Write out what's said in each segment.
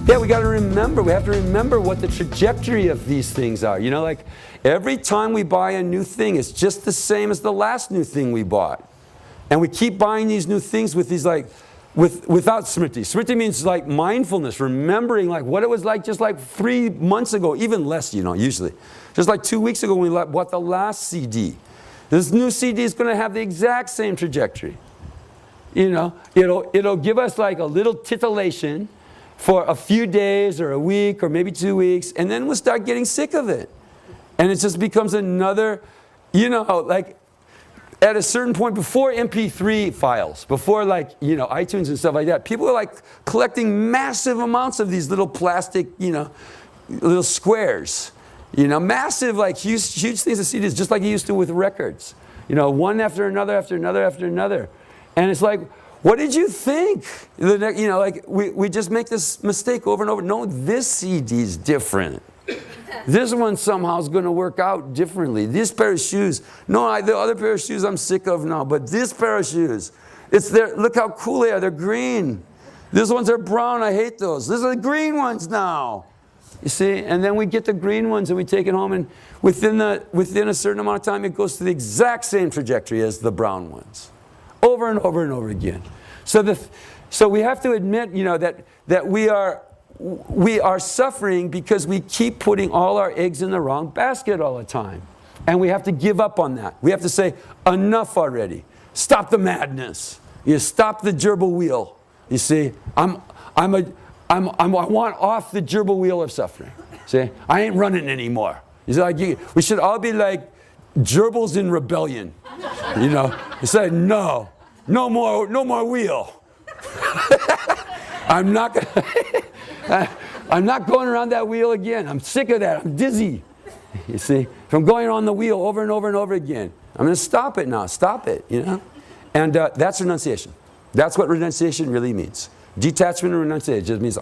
Yeah, we got to remember. We have to remember what the trajectory of these things are. You know, like every time we buy a new thing, it's just the same as the last new thing we bought. And we keep buying these new things with these like, without smriti. Smriti means like mindfulness, remembering like what it was like just like 3 months ago, even less, you know, usually. Just like 2 weeks ago when we bought the last CD. This new CD is going to have the exact same trajectory. You know, it'll give us like a little titillation for a few days or a week or maybe 2 weeks, and then we'll start getting sick of it. And it just becomes another, you know, like at a certain point before MP3 files, before like, you know, iTunes and stuff like that, people were like collecting massive amounts of these little plastic, you know, little squares. You know, massive, like huge things of CDs, just like you used to with records. You know, one after another, after another, after another. And it's like, what did you think? You know, like we just make this mistake over and over. No, this CD is different. This one somehow is going to work out differently. This pair of shoes, no, the other pair of shoes I'm sick of now, but this pair of shoes, it's there. Look how cool they are. They're green. These ones are brown. I hate those. These are the green ones now. You see, and then we get the green ones and we take it home, and within a certain amount of time, it goes to the exact same trajectory as the brown ones, over and over and over again. So we have to admit, you know, that we are suffering because we keep putting all our eggs in the wrong basket all the time, and we have to give up on that. We have to say enough already. Stop the madness. You stop the gerbil wheel. You see, I want off the gerbil wheel of suffering. See, I ain't running anymore. You see, like we should all be like gerbils in rebellion. You know, you say no more wheel. I'm not going around that wheel again. I'm sick of that. I'm dizzy. You see, from going on the wheel over and over and over again. I'm going to stop it now. Stop it. You know, and that's renunciation. That's what renunciation really means. Detachment and renunciation just means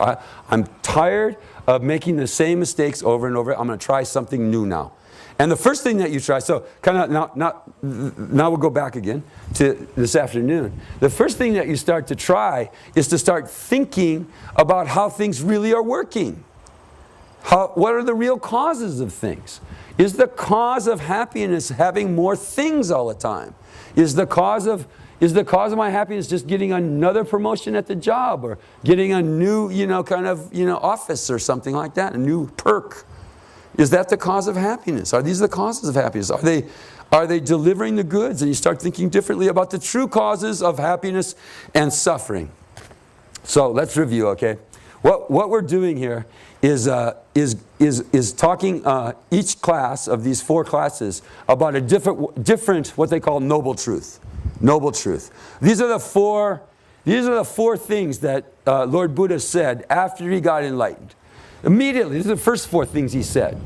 I'm tired of making the same mistakes over and over. I'm going to try something new now. And the first thing that you try, so kind of now we'll go back again to this afternoon. The first thing that you start to try is to start thinking about how things really are working. What are the real causes of things? Is the cause of happiness having more things all the time? Is the cause of my happiness just getting another promotion at the job, or getting a new, you know, kind of, you know, office or something like that, a new perk? Is that the cause of happiness? Are these the causes of happiness? Are they delivering the goods? And you start thinking differently about the true causes of happiness and suffering. So let's review, okay? What we're doing here is talking each class of these 4 classes about a different what they call noble truth. Noble truth. These are the four things that Lord Buddha said after he got enlightened. Immediately, these are the first 4 things he said.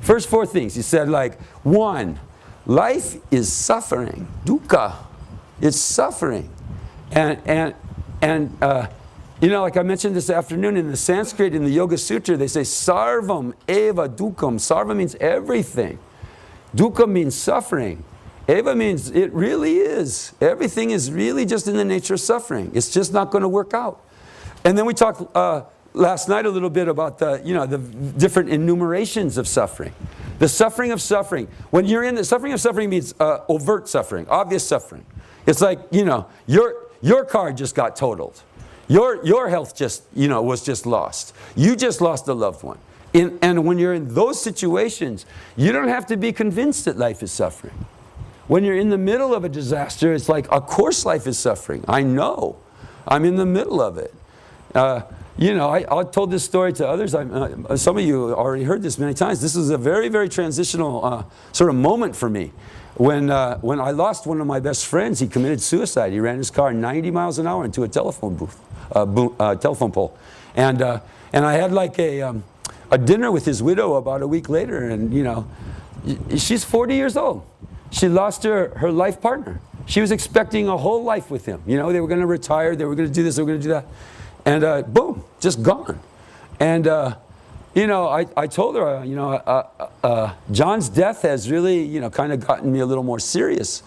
First 4 things. He said, like, 1, life is suffering. Dukkha. It's suffering. And you know, like I mentioned this afternoon, in the Sanskrit, in the Yoga Sutra, they say, sarvam eva dukkham. Sarva means everything. Dukkha means suffering. Eva means it really is. Everything is really just in the nature of suffering. It's just not going to work out. And then we talked last night a little bit about the different enumerations of suffering. The suffering of suffering. When you're in the suffering of suffering means overt suffering, obvious suffering. It's like, you know, your car just got totaled. Your health just, you know, was just lost. You just lost a loved one. And when you're in those situations, you don't have to be convinced that life is suffering. When you're in the middle of a disaster, it's like, of course life is suffering. I know. I'm in the middle of it. You know, I told this story to others. Some of you already heard this many times. This is a very, very transitional sort of moment for me. When I lost one of my best friends, he committed suicide. He ran his car 90 miles an hour into a telephone telephone pole. And I had like a dinner with his widow about a week later, and, you know, she's 40 years old. She lost her life partner. She was expecting a whole life with him. You know, they were going to retire, they were going to do this, they were going to do that. And boom, just gone. And, you know, I told her, you know, John's death has really, you know, kind of gotten me a little more serious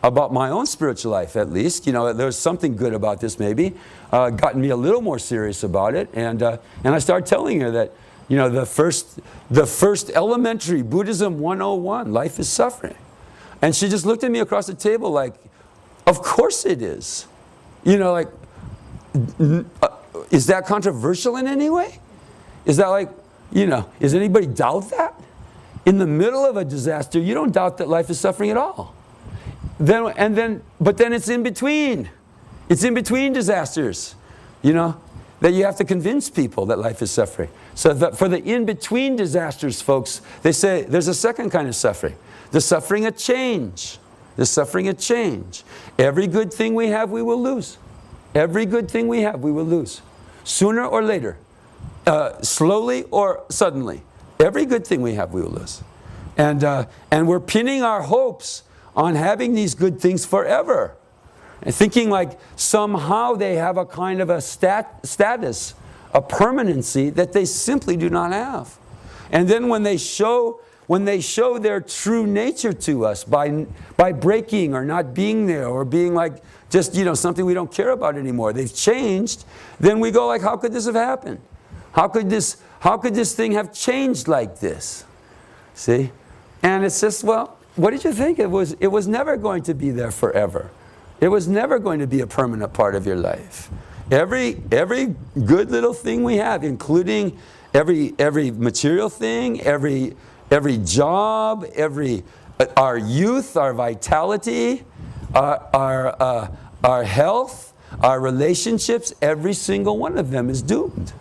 about my own spiritual life, at least. There's something good about this, maybe. Gotten me a little more serious about it. And I started telling her that, the first elementary Buddhism 101, life is suffering. And she just looked at me across the table like, of course it is. Is that controversial in any way? Is that like, does anybody doubt that? In the middle of a disaster, you don't doubt that life is suffering at all. But then it's in between. It's in between disasters, that you have to convince people that life is suffering. So for the in-between disasters, folks, they say there's a second kind of suffering. The suffering of change. The suffering of change. Every good thing we have, we will lose. Every good thing we have, we will lose. Sooner or later. Slowly or suddenly. Every good thing we have, we will lose. And we're pinning our hopes on having these good things forever. And thinking like somehow they have a kind of a status, a permanency that they simply do not have. And then when they show their true nature to us by breaking or not being there or being like just, something we don't care about anymore, they've changed, then we go like, how could this have happened? How could this thing have changed like this? See? And it's just, well, what did you think? It was never going to be there forever. It was never going to be a permanent part of your life. Every good little thing we have, including every material thing, every job, our youth, our vitality, our health, our relationships, every single one of them is doomed.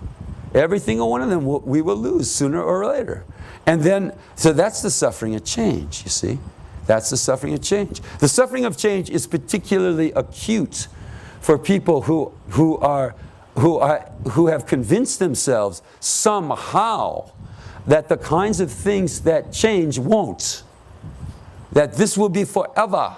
Every single one of them we will lose sooner or later. And then, so that's the suffering of change, you see. That's the suffering of change. The suffering of change is particularly acute for people who have convinced themselves somehow that the kinds of things that change won't. That this will be forever.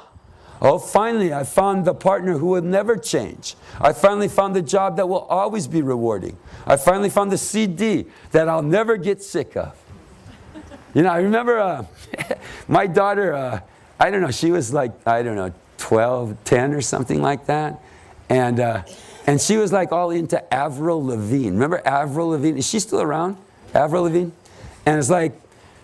Oh, finally, I found the partner who will never change. I finally found the job that will always be rewarding. I finally found the CD that I'll never get sick of. I remember my daughter, I don't know, she was like, 12, 10 or something like that. And she was like all into Avril Lavigne. Remember Avril Lavigne? Is she still around? Avril Lavigne? And it's like,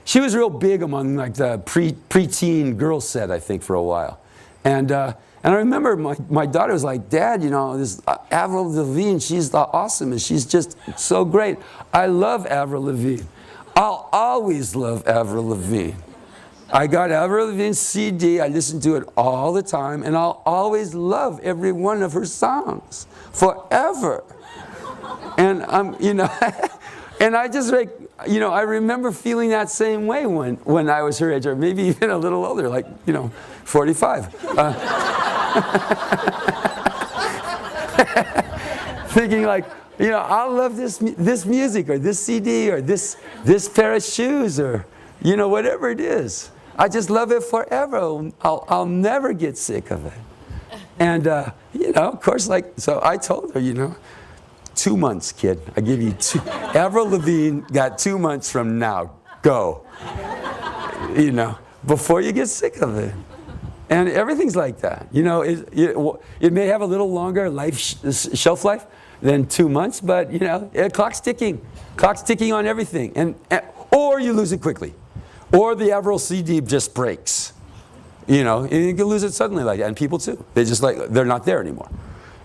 she was real big among like the preteen girl set, I think, for a while. And I remember my daughter was like, Dad, this Avril Lavigne, she's awesome, and she's just so great. I love Avril Lavigne. I'll always love Avril Lavigne. I got Avril Lavigne's CD, I listen to it all the time, and I'll always love every one of her songs, forever. And and I just like, I remember feeling that same way when I was her age, or maybe even a little older, like, 45. Thinking like, I'll love this music or this CD or this pair of shoes or, whatever it is. I just love it forever. I'll never get sick of it. And, of course, so I told her, 2 months, kid. I give you 2. Avril Lavigne got 2 months from now. Go. Before you get sick of it. And everything's like that. It may have a little longer shelf life than 2 months, but, clock's ticking. Clock's ticking on everything. Or you lose it quickly. Or the Avril CD just breaks. And you can lose it suddenly like that. And people too. They're not there anymore.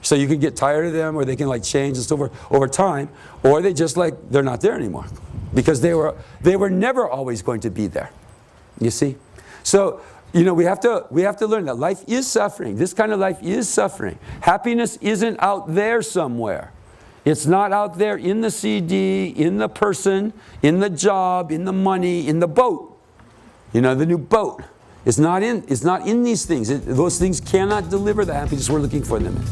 So you can get tired of them, or they can change and so over time, or they're not there anymore. Because they were never always going to be there. You see? So, we have to learn that life is suffering. This kind of life is suffering. Happiness isn't out there somewhere. It's not out there in the CD, in the person, in the job, in the money, in the boat. The new boat. It's not in these things. Those things cannot deliver the happiness we're looking for them in.